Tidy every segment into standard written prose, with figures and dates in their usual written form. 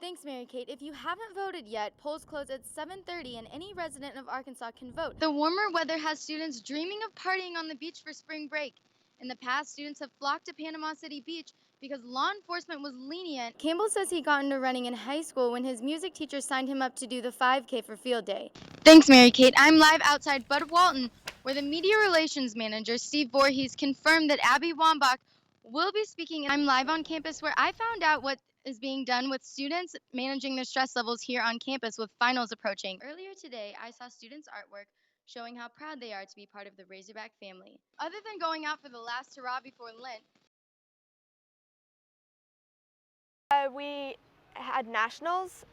Thanks, Mary Kate. If you haven't voted yet, polls close at 7:30 and any resident of Arkansas can vote. The warmer weather has students dreaming of partying on the beach for spring break. In the past, students have flocked to Panama City Beach because law enforcement was lenient. Campbell says he got into running in high school when his music teacher signed him up to do the 5K for field day. Thanks, Mary Kate. I'm live outside Bud Walton, where the media relations manager, Steve Voorhees, confirmed that Abby Wambach will be speaking. I'm live on campus where I found out what is being done with students managing their stress levels here on campus with finals approaching. Earlier today, I saw students' artwork showing how proud they are to be part of the Razorback family. Other than going out for the last hurrah before Lent, we had nationals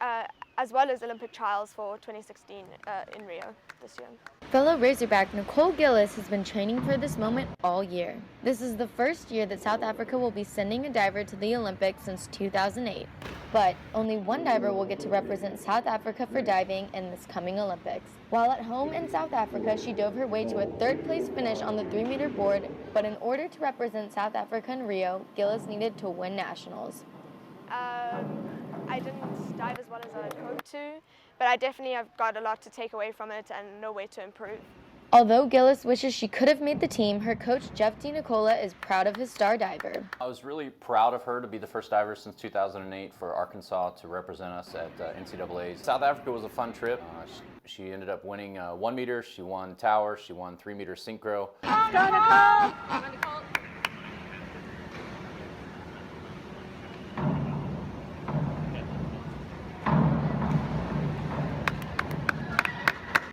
as well as Olympic trials for 2016 in Rio this year. Fellow Razorback Nicole Gillis has been training for this moment all year. This is the first year that South Africa will be sending a diver to the Olympics since 2008. But only one diver will get to represent South Africa for diving in this coming Olympics. While at home in South Africa, she dove her way to a third-place finish on the 3-meter board, but in order to represent South Africa in Rio, Gillis needed to win nationals. I didn't dive as well as I'd hoped to, but I definitely have got a lot to take away from it and know where to improve. Although Gillis wishes she could have made the team, her coach Jeff DiNicola is proud of his star diver. I was really proud of her to be the first diver since 2008 for Arkansas to represent us at NCAA. South Africa was a fun trip. She ended up winning 1 meter, she won tower, she won 3-meter synchro.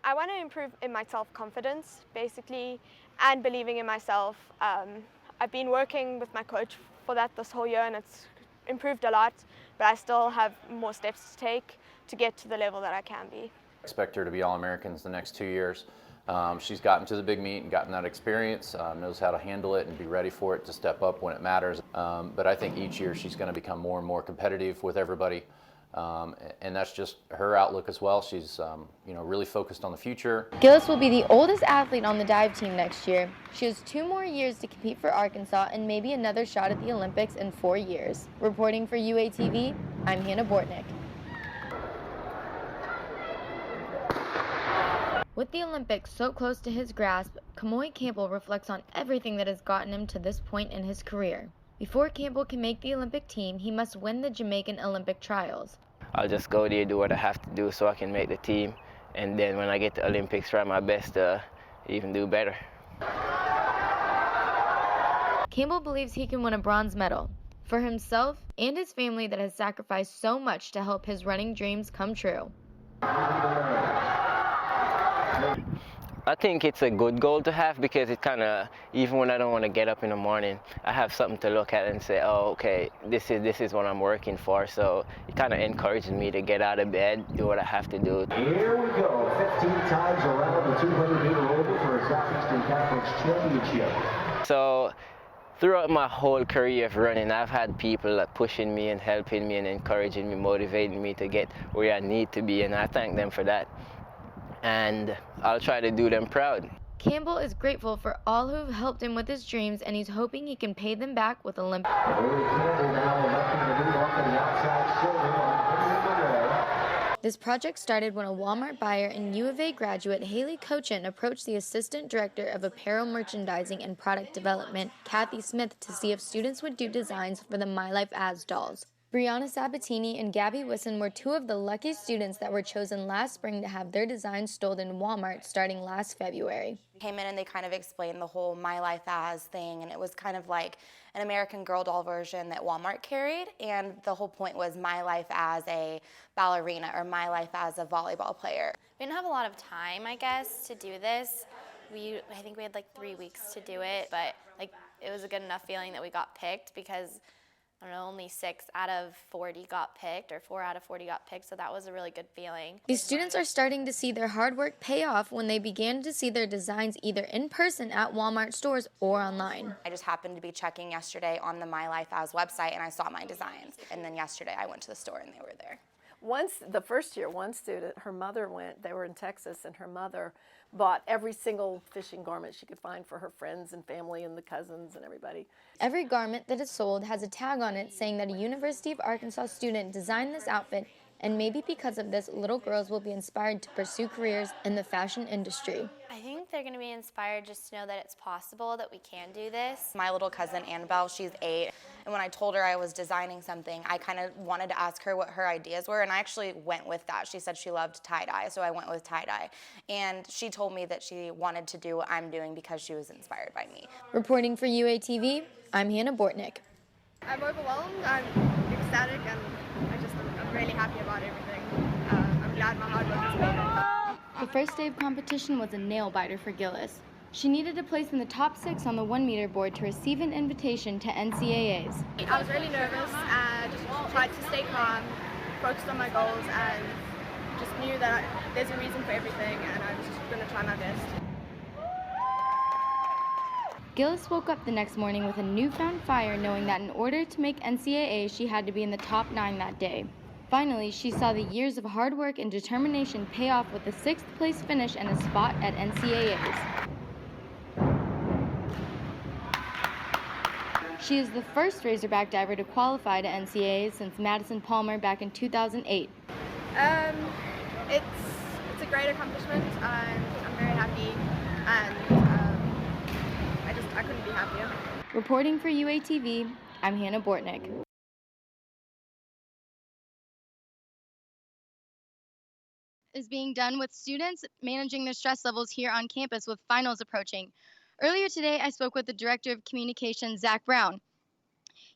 I want to improve in my self-confidence, basically, and believing in myself. I've been working with my coach for that this whole year, and it's improved a lot, but I still have more steps to take to get to the level that I can be. I expect her to be All-Americans the next 2 years. She's gotten to the big meet and gotten that experience, knows how to handle it and be ready for it to step up when it matters. But I think each year she's going to become more and more competitive with everybody. And that's just her outlook as well. She's really focused on the future. Gillis will be the oldest athlete on the dive team next year. She has 2 more years to compete for Arkansas and maybe another shot at the Olympics in 4 years. Reporting for UATV, I'm Hannah Bortnick. With the Olympics so close to his grasp, Kamoy Campbell reflects on everything that has gotten him to this point in his career. Before Campbell can make the Olympic team, he must win the Jamaican Olympic trials. I'll just go there, do what I have to do so I can make the team, and then when I get to Olympics, try my best to even do better. Campbell believes he can win a bronze medal for himself and his family that has sacrificed so much to help his running dreams come true. I think it's a good goal to have because it kind of, even when I don't want to get up in the morning, I have something to look at and say, oh, okay, this is what I'm working for. So it kind of encourages me to get out of bed, do what I have to do. Here we go, 15 times around the 200-meter oval for a Southeastern Conference championship. So throughout my whole career of running, I've had people pushing me and helping me and encouraging me, motivating me to get where I need to be, and I thank them for that. And I'll try to do them proud. Campbell is grateful for all who have helped him with his dreams, and he's hoping he can pay them back with Olympic. This project started when a Walmart buyer and U of A graduate Haley Cochin approached the Assistant Director of Apparel Merchandising and Product Development, Kathy Smith, to see if students would do designs for the My Life As dolls. Brianna Sabatini and Gabby Wisson were 2 of the lucky students that were chosen last spring to have their designs stolen in Walmart starting last February. Came in and they kind of explained the whole My Life As thing, and it was kind of like an American Girl doll version that Walmart carried, and the whole point was my life as a ballerina or my life as a volleyball player. We didn't have a lot of time, I guess, to do this. I think we had like 3 weeks to do it, but it was a good enough feeling that we got picked because I don't know, only 6 out of 40 got picked, or 4 out of 40 got picked, so that was a really good feeling. These students are starting to see their hard work pay off when they began to see their designs either in person at Walmart stores or online. I just happened to be checking yesterday on the My Life As website, and I saw my designs. And then yesterday I went to the store and they were there. The first year, one student, her mother went, they were in Texas, and her mother bought every single fishing garment she could find for her friends and family and the cousins and everybody. Every garment that is sold has a tag on it saying that a University of Arkansas student designed this outfit, and maybe because of this, little girls will be inspired to pursue careers in the fashion industry. I think they're going to be inspired just to know that it's possible, that we can do this. My little cousin Annabelle, she's 8, and when I told her I was designing something, I kind of wanted to ask her what her ideas were, and I actually went with that. She said she loved tie-dye, so I went with tie-dye. And she told me that she wanted to do what I'm doing because she was inspired by me. Reporting for UATV, I'm Hannah Bortnick. I'm overwhelmed, I'm ecstatic, and I'm really happy about everything. I'm glad my hard work has paid off. The first day of competition was a nail-biter for Gillis. She needed to place in the top 6 on the 1-meter board to receive an invitation to NCAAs. I was really nervous and just tried to stay calm, focused on my goals, and just knew that there's a reason for everything, and I was just going to try my best. Gillis woke up the next morning with a newfound fire, knowing that in order to make NCAA, she had to be in the top 9 that day. Finally, she saw the years of hard work and determination pay off with a 6th place finish and a spot at NCAAs. She is the first Razorback diver to qualify to NCAAs since Madison Palmer back in 2008. It's a great accomplishment. I'm very happy, and I couldn't be happier. Reporting for UATV, I'm Hannah Bortnick. Is being done with students managing their stress levels here on campus with finals approaching. Earlier today, I spoke with the Director of Communications, Zach Brown.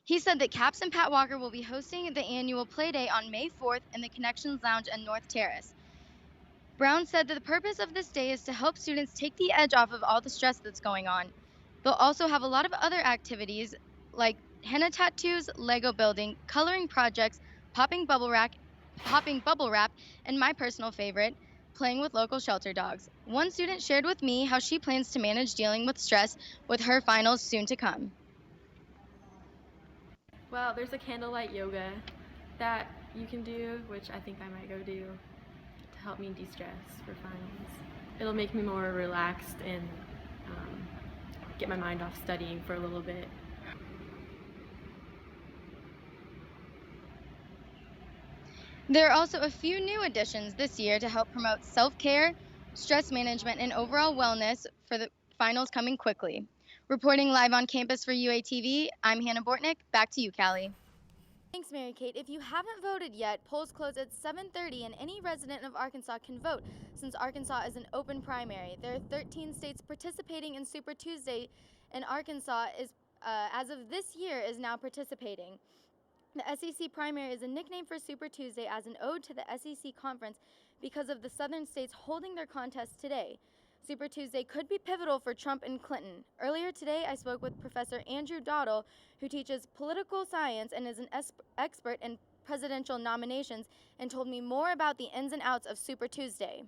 He said that Caps and Pat Walker will be hosting the annual Play Day on May 4th in the Connections Lounge and North Terrace. Brown said that the purpose of this day is to help students take the edge off of all the stress that's going on. They'll also have a lot of other activities like henna tattoos, Lego building, coloring projects, popping bubble wrap, and my personal favorite, playing with local shelter dogs. One student shared with me how she plans to manage dealing with stress with her finals soon to come. Well, there's a candlelight yoga that you can do, which I think I might go do to help me de-stress for finals. It'll make me more relaxed and get my mind off studying for a little bit. There are also a few new additions this year to help promote self-care, stress management, and overall wellness for the finals coming quickly. Reporting live on campus for UATV, I'm Hannah Bortnick. Back to you, Callie. Thanks, Mary Kate. If you haven't voted yet, polls close at 7:30, and any resident of Arkansas can vote since Arkansas is an open primary. There are 13 states participating in Super Tuesday, and Arkansas is, as of this year, is now participating. The SEC primary is a nickname for Super Tuesday as an ode to the SEC conference because of the southern states holding their contests today. Super Tuesday could be pivotal for Trump and Clinton. Earlier today, I spoke with Professor Andrew Dowdle, who teaches political science and is an expert in presidential nominations, and told me more about the ins and outs of Super Tuesday.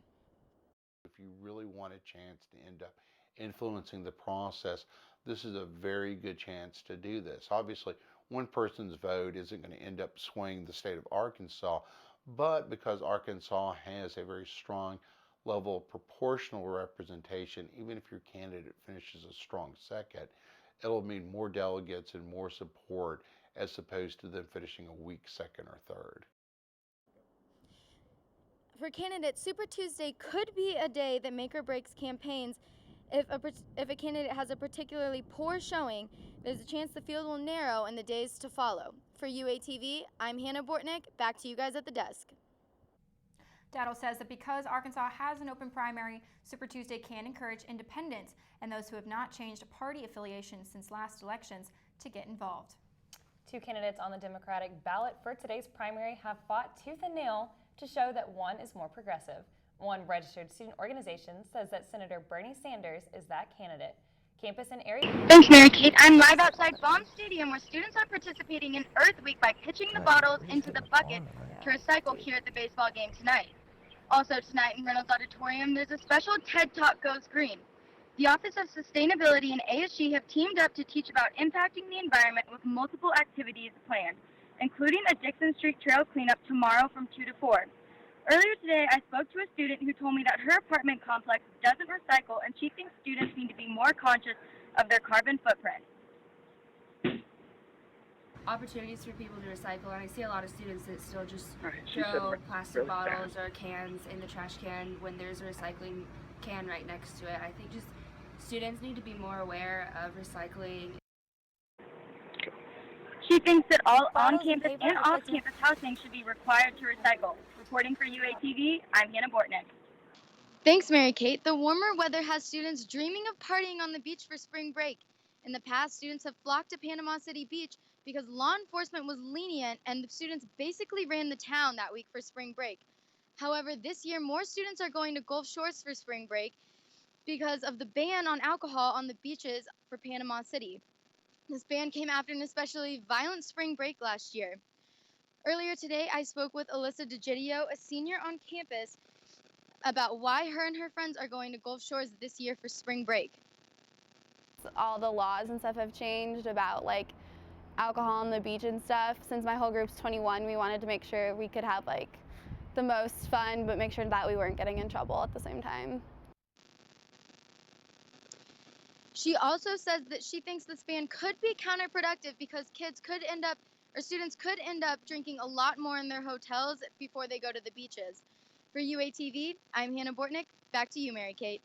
If you really want a chance to end up influencing the process, this is a very good chance to do this. Obviously, one person's vote isn't going to end up swaying the state of Arkansas, but because Arkansas has a very strong level of proportional representation, even if your candidate finishes a strong second, it'll mean more delegates and more support as opposed to them finishing a weak second or third. For candidates, Super Tuesday could be a day that make or breaks campaigns. If a candidate has a particularly poor showing, there's a chance the field will narrow in the days to follow. For UATV, I'm Hannah Bortnick. Back to you guys at the desk. Dowdle says that because Arkansas has an open primary, Super Tuesday can encourage independents and those who have not changed party affiliation since last elections to get involved. 2 candidates on the Democratic ballot for today's primary have fought tooth and nail to show that one is more progressive. One registered student organization says that Senator Bernie Sanders is that candidate. Campus and area. Thanks, Mary Kate. I'm live outside Baum Stadium where students are participating in Earth Week by pitching the bottles into the bucket to recycle here at the baseball game tonight. Also tonight in Reynolds Auditorium, there's a special TED Talk Goes Green. The Office of Sustainability and ASG have teamed up to teach about impacting the environment with multiple activities planned. including a Dixon Street Trail cleanup tomorrow from 2 to 4. Earlier today, I spoke to a student who told me that her apartment complex doesn't recycle and she thinks students need to be more conscious of their carbon footprint. Opportunities for people to recycle, and I see a lot of students that still just throw plastic bottles or cans in the trash can when there's a recycling can right next to it. I think just students need to be more aware of recycling. She thinks that all on-campus and off-campus housing should be required to recycle. Reporting for UATV, I'm Hannah Bortnick. Thanks, Mary Kate. The warmer weather has students dreaming of partying on the beach for spring break. In the past, students have flocked to Panama City Beach because law enforcement was lenient and the students basically ran the town that week for spring break. However, this year, more students are going to Gulf Shores for spring break because of the ban on alcohol on the beaches for Panama City. This ban came after an especially violent spring break last year. Earlier today, I spoke with Alyssa DeGidio, a senior on campus, about why her and her friends are going to Gulf Shores this year for spring break. All the laws and stuff have changed about like alcohol on the beach and stuff. Since my whole group's 21, we wanted to make sure we could have like the most fun, but make sure that we weren't getting in trouble at the same time. She also says that she thinks this ban could be counterproductive because students could end up drinking a lot more in their hotels before they go to the beaches. For UATV, I'm Hannah Bortnick. Back to you, Mary Kate.